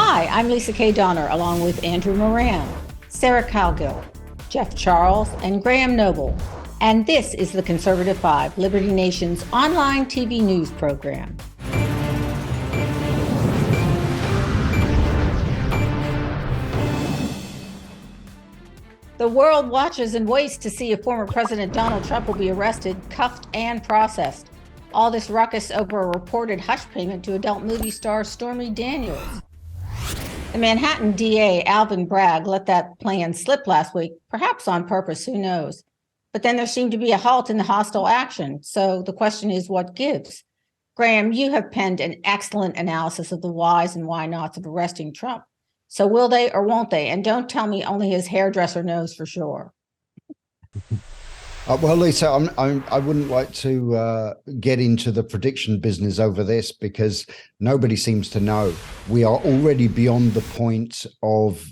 Hi, I'm Lisa K. Donner, along with Andrew Moran, Sarah Cowgill, Jeff Charles, and Graham Noble. And this is the Conservative 5, Liberty Nation's online TV news program. The world watches and waits to see if former President Donald Trump will be arrested, cuffed, and processed. All this ruckus over a reported hush payment to adult movie star Stormy Daniels. The Manhattan DA, Alvin Bragg, let that plan slip last week, perhaps on purpose, who knows. But then there seemed to be a halt in the hostile action. So the question is, what gives? Graham, you have penned an excellent analysis of the whys and why nots of arresting Trump. So will they or won't they? And don't tell me only his hairdresser knows for sure. Well, Lisa, I wouldn't like to get into the prediction business over this because nobody seems to know. We are already beyond the point of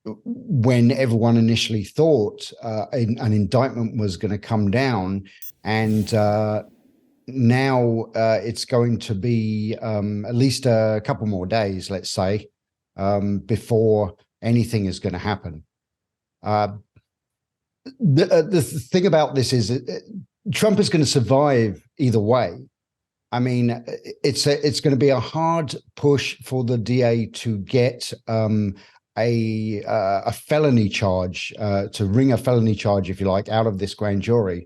when everyone initially thought an indictment was going to come down, and now it's going to be at least a couple more days, let's say, before anything is going to happen. The thing about this is Trump is going to survive either way. I mean, it's going to be a hard push for the DA to get a felony charge, to wring a felony charge, if you like, out of this grand jury,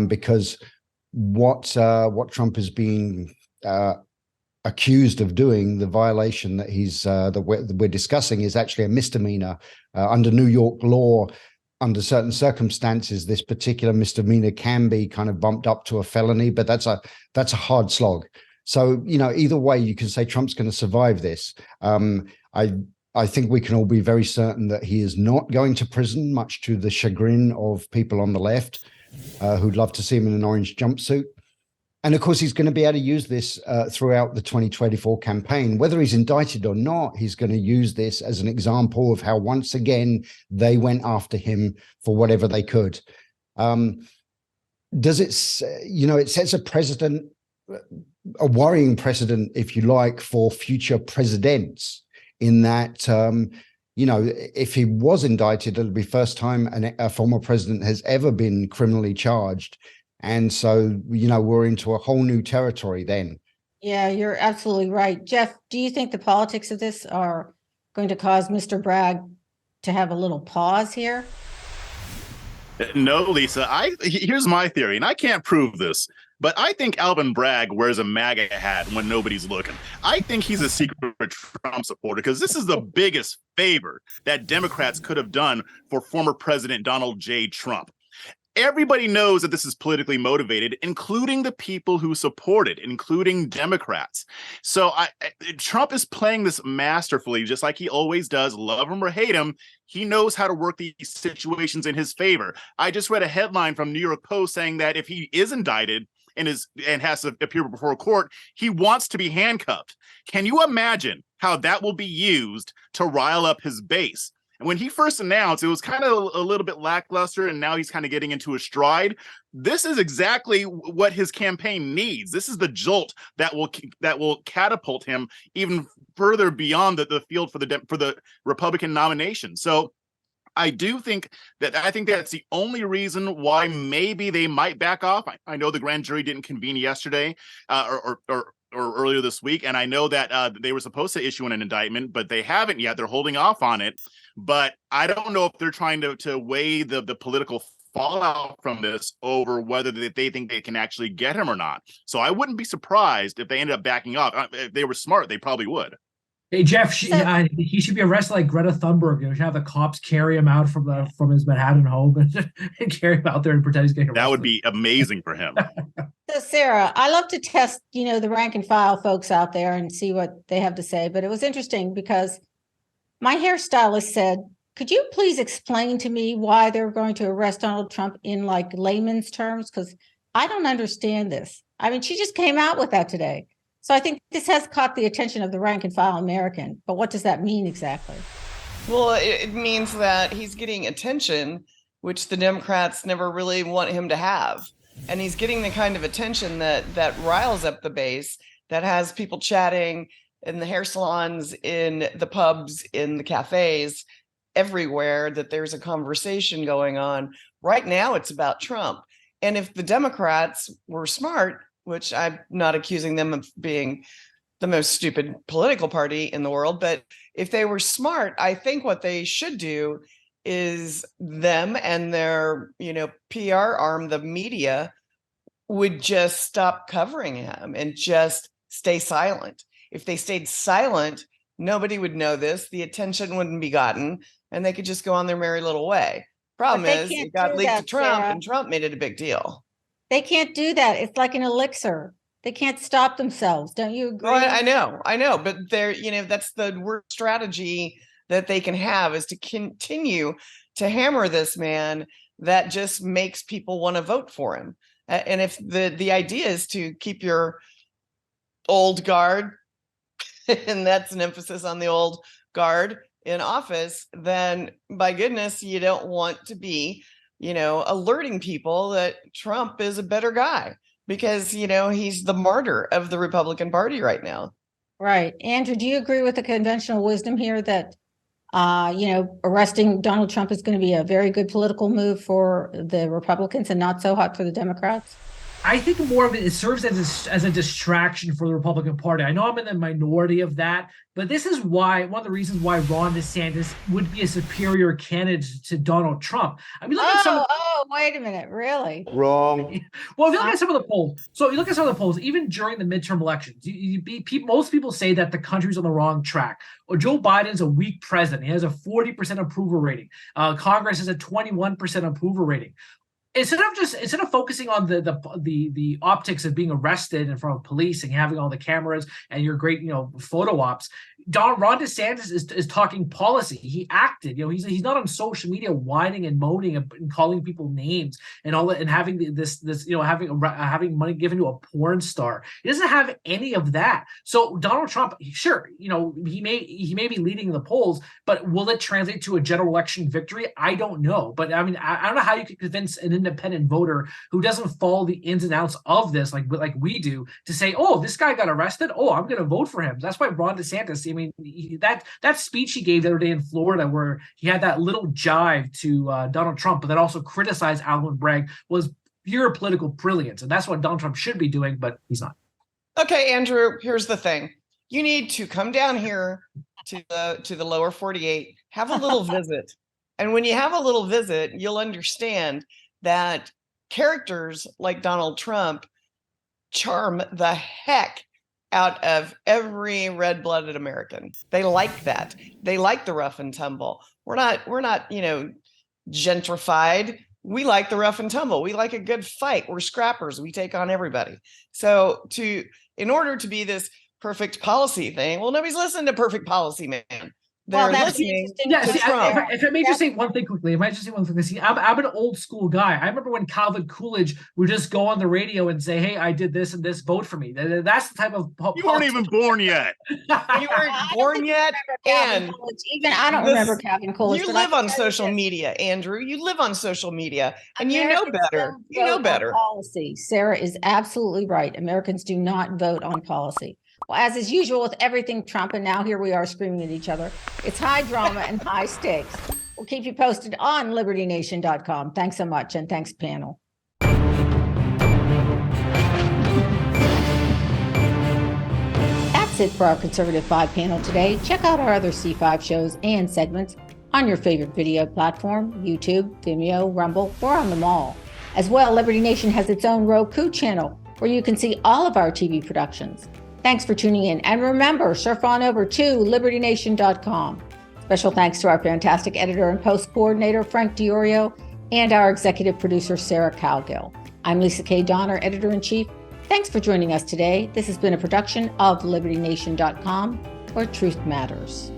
because what Trump is being accused of doing, the violation that we're discussing, is actually a misdemeanor under New York law. Under certain circumstances, this particular misdemeanor can be kind of bumped up to a felony, but that's a hard slog. So, either way, you can say Trump's going to survive this. I think we can all be very certain that he is not going to prison, much to the chagrin of people on the left who'd love to see him in an orange jumpsuit. And of course, he's going to be able to use this throughout the 2024 campaign. Whether he's indicted or not, he's going to use this as an example of how, once again, they went after him for whatever they could. Does it, it sets a precedent, a worrying precedent, if you like, for future presidents, in that, if he was indicted, it'll be first time a former president has ever been criminally charged. And so, we're into a whole new territory then. Yeah, you're absolutely right. Jeff, do you think the politics of this are going to cause Mr. Bragg to have a little pause here? No, Lisa, here's my theory, and I can't prove this, but I think Alvin Bragg wears a MAGA hat when nobody's looking. I think he's a secret Trump supporter, because this is the biggest favor that Democrats could have done for former President Donald J. Trump. Everybody knows that this is politically motivated, including the people who support it, including Democrats. So Trump is playing this masterfully, just like he always does. Love him or hate him, he knows how to work these situations in his favor. I just read a headline from New York Post saying that if he is indicted and has to appear before a court, he wants to be handcuffed. Can you imagine how that will be used to rile up his base? When he first announced, it was kind of a little bit lackluster, and now he's kind of getting into a stride. This is exactly what his campaign needs. This is the jolt that will catapult him even further beyond the field for the Republican nomination. So I think that's the only reason why maybe they might back off. I know the grand jury didn't convene yesterday or earlier this week, and I know that they were supposed to issue an indictment, but they haven't yet. They're holding off on it. But I don't know if they're trying to weigh the political fallout from this over whether they think they can actually get him or not. So I wouldn't be surprised if they ended up backing off. If they were smart, they probably would. Hey, Jeff, he should be arrested like Greta Thunberg. Should have the cops carry him out from his Manhattan home and carry him out there and pretend he's getting arrested. That would be amazing for him. So, Sarah, I love to test, the rank and file folks out there and see what they have to say. But it was interesting because my hairstylist said, could you please explain to me why they're going to arrest Donald Trump in like layman's terms? Because I don't understand this. I mean, she just came out with that today. So I think this has caught the attention of the rank and file American. But what does that mean exactly? Well, it means that he's getting attention, which the Democrats never really want him to have. And he's getting the kind of attention that riles up the base, that has people chatting in the hair salons, in the pubs, in the cafes, everywhere that there's a conversation going on. Right now, it's about Trump. And if the Democrats were smart, which I'm not accusing them of being the most stupid political party in the world, but if they were smart, I think what they should do is them and their, PR arm, the media, would just stop covering him and just stay silent. If they stayed silent, nobody would know this, the attention wouldn't be gotten, and they could just go on their merry little way. Problem they is, can't it got do leaked that, to Trump, Sarah. and Trump made it a big deal. They can't do that. It's like an elixir. They can't stop themselves. Don't you agree? Oh, I know, but they're, that's the worst strategy that they can have, is to continue to hammer this man that just makes people want to vote for him. And if the idea is to keep your old guard, and that's an emphasis on the old guard in office, then by goodness, you don't want to be, alerting people that Trump is a better guy, because, he's the martyr of the Republican Party right now. Right. Andrew, do you agree with the conventional wisdom here that, arresting Donald Trump is going to be a very good political move for the Republicans and not so hot for the Democrats? I think more of it serves as a distraction for the Republican Party. I know I'm in the minority of that, but this is why, one of the reasons why Ron DeSantis would be a superior candidate to Donald Trump. I mean, look at some. Wait a minute, really? Wrong. Well, if you look at some of the polls, even during the midterm elections, most people say that the country's on the wrong track. Or Joe Biden's a weak president. He has a 40% approval rating. Congress has a 21% approval rating. Instead of focusing on the optics of being arrested in front of police and having all the cameras and your great photo ops, Ron DeSantis is talking policy. He acted. He's not on social media whining and moaning and calling people names and all that, and having having money given to a porn star. He doesn't have any of that. So Donald Trump, sure, he may be leading the polls, but will it translate to a general election victory? I don't know. But I mean, I don't know how you could convince an independent voter who doesn't follow the ins and outs of this like we do to say, oh, this guy got arrested, oh, I'm going to vote for him. That's why Ron DeSantis, I mean, that speech he gave the other day in Florida, where he had that little jive to Donald Trump, but then also criticized Alvin Bragg, was pure political brilliance. And that's what Donald Trump should be doing, but he's not. Okay, Andrew, here's the thing. You need to come down here to the lower 48, have a little visit. And when you have a little visit, you'll understand that characters like Donald Trump charm the heck out of every red-blooded American. They like that. They like the rough and tumble. We're not, gentrified. We like the rough and tumble. We like a good fight. We're scrappers. We take on everybody. So in order to be this perfect policy thing, well, nobody's listening to Perfect Policy Man. They're listening to Trump. If I may just say one thing quickly, See, I'm an old school guy. I remember when Calvin Coolidge would just go on the radio and say, "Hey, I did this and this. Vote for me." That's the type of you weren't even born yet. You weren't born yet, and I don't remember Calvin Coolidge. You live on social media, Andrew. You live on social media, and you know better. You know better. Policy. Sarah is absolutely right. Americans do not vote on policy. Well, as is usual with everything Trump, and now here we are screaming at each other. It's high drama and high stakes. We'll keep you posted on LibertyNation.com. Thanks so much, and thanks, panel. That's it for our Conservative 5 panel today. Check out our other C5 shows and segments on your favorite video platform, YouTube, Vimeo, Rumble. We're on them all. As well, Liberty Nation has its own Roku channel where you can see all of our TV productions. Thanks for tuning in. And remember, surf on over to LibertyNation.com. Special thanks to our fantastic editor and post coordinator, Frank Diorio, and our executive producer, Sarah Cowgill. I'm Lisa K. Donner, editor-in-chief. Thanks for joining us today. This has been a production of LibertyNation.com, where truth matters.